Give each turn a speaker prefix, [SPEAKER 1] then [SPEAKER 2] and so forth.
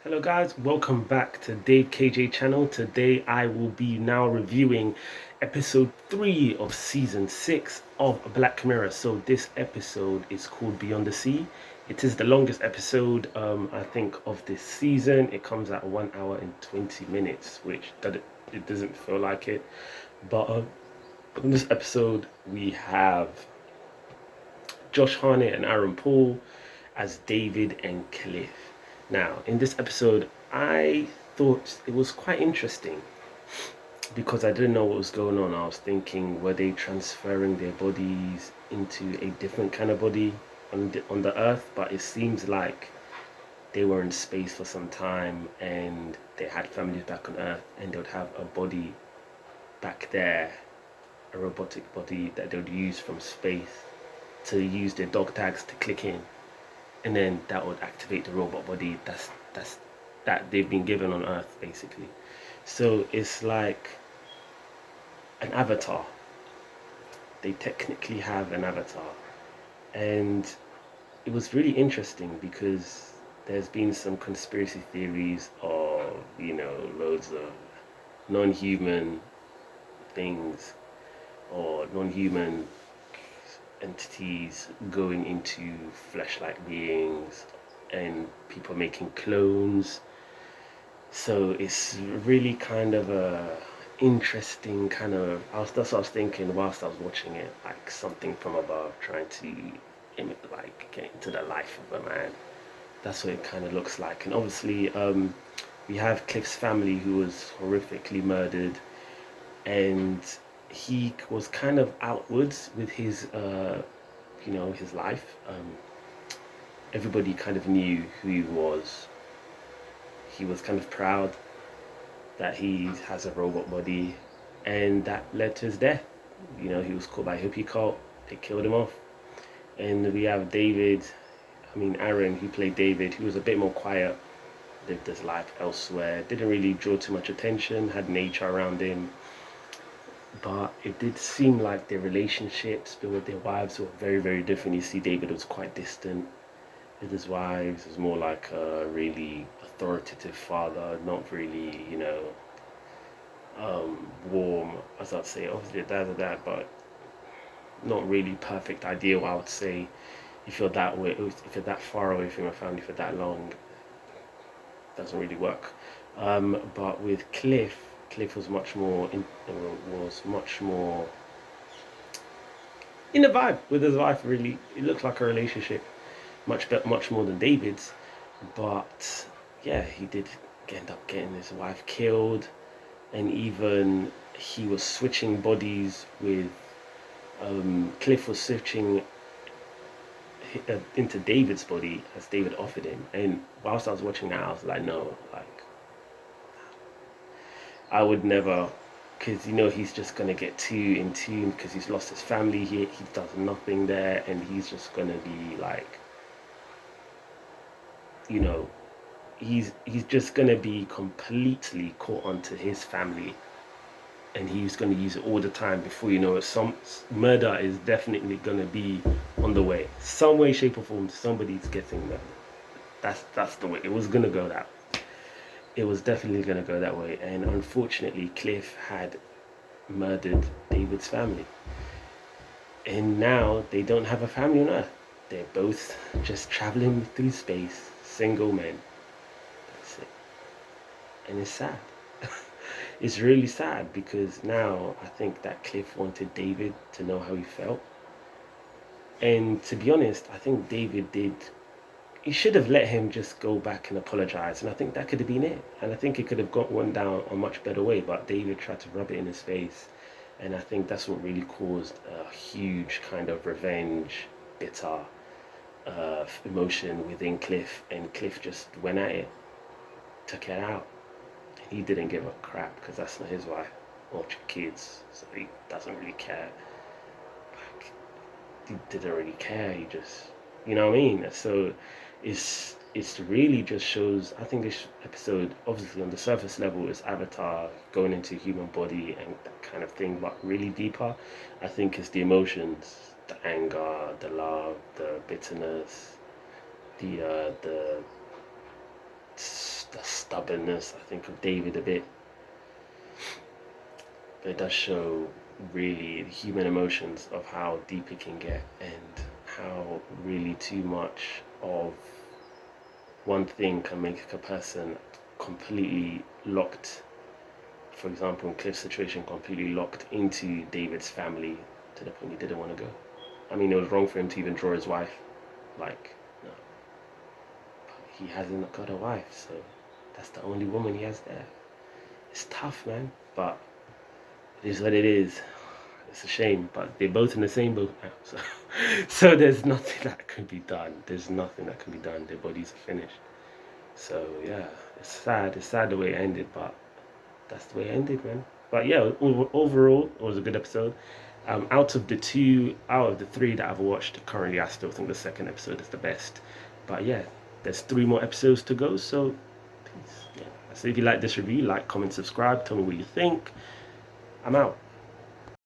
[SPEAKER 1] Hello guys, welcome back to Dave KJ channel. Today I will be now reviewing episode 3 of season 6 of Black Mirror. So this episode is called Beyond the Sea. It is the longest episode I think of this season. It comes at 1 hour and 20 minutes, which it doesn't feel like it. But in this episode we have Josh Harnett and Aaron Paul as David and Cliff. Now, in this episode, I thought it was quite interesting because I didn't know what was going on. I was thinking, were they transferring their bodies into a different kind of body on the Earth? But it seems like they were in space for some time and they had families back on Earth, and they would have a body back there, a robotic body that they would use from space to use their dog tags to click in, and then that would activate the robot body that they've been given on Earth, basically. So it's like an avatar. They technically have an avatar, and it was really interesting because there's been some conspiracy theories of loads of non-human things or non-human entities going into flesh-like beings and people making clones. So it's really kind of a interesting kind of that's what I was thinking whilst I was watching it, like something from above trying to get into the life of a man. That's what it kind of looks like. And obviously we have Cliff's family who was horrifically murdered, and he was kind of outwards with his his life. Everybody kind of knew who he was. He was kind of proud that he has a robot body, and that led to his death. He was caught by a hippie cult. They killed him off. And we have Aaron, who played David, who was a bit more quiet, lived his life elsewhere, didn't really draw too much attention, had nature around him. But it did seem like their relationships with their wives were very, very different. You see, David was quite distant with his wives. He was more like a really authoritative father, not really, warm, as I'd say. Obviously, dad, but not really perfect ideal, I would say. If you're that way, if you're that far away from your family for that long, it doesn't really work. But with Cliff was was much more in the vibe with his wife. Really, it looked like a relationship, much more than David's. But yeah, he did end up getting his wife killed, and even he was switching bodies with Cliff was switching into David's body as David offered him. And whilst I was watching that, I was like, no, like I would never, because he's just gonna get too in tune because he's lost his family. He does nothing there, and he's just gonna be like, you know, he's just gonna be completely caught onto his family, and he's gonna use it all the time. Before you know it, some murder is definitely gonna be on the way, some way, shape, or form. Somebody's getting murdered. That's the way it was gonna go. It was definitely gonna go that way, and unfortunately, Cliff had murdered David's family, and now they don't have a family on Earth. They're both just traveling through space, single men. That's it, and it's sad. It's really sad because now I think that Cliff wanted David to know how he felt. And to be honest, I think David did. He should have let him just go back and apologize. And I think that could have been it. And I think it could have got one down a much better way. But David tried to rub it in his face. And I think that's what really caused a huge kind of revenge, bitter emotion within Cliff. And Cliff just went at it, took it out. He didn't give a crap because that's not his wife or kids, so he doesn't really care. Like, he didn't really care. He just, you know what I mean. So it's really just shows. I think this episode, obviously on the surface level, is Avatar going into human body and that kind of thing, but really deeper, I think it's the emotions, the anger, the love, the bitterness, the stubbornness, I think, of David a bit. But it does show really the human emotions of how deep it can get, and how really too much of one thing can make a person completely locked. For example, in Cliff's situation, completely locked into David's family to the point he didn't want to go. I mean, it was wrong for him to even draw his wife. Like, no, he hasn't got a wife, so that's the only woman he has there. It's tough, man, but it is what it is. It's a shame, but they're both in the same boat now. So, so there's nothing that can be done. There's nothing that can be done. Their bodies are finished. So yeah, it's sad. It's sad the way it ended, but that's the way it ended, man. But yeah, overall, it was a good episode. Out of the three that I've watched currently, I still think the second episode is the best. But yeah, there's 3 more episodes to go. So peace. Yeah. So if you like this review, like, comment, subscribe. Tell me what you think. I'm out.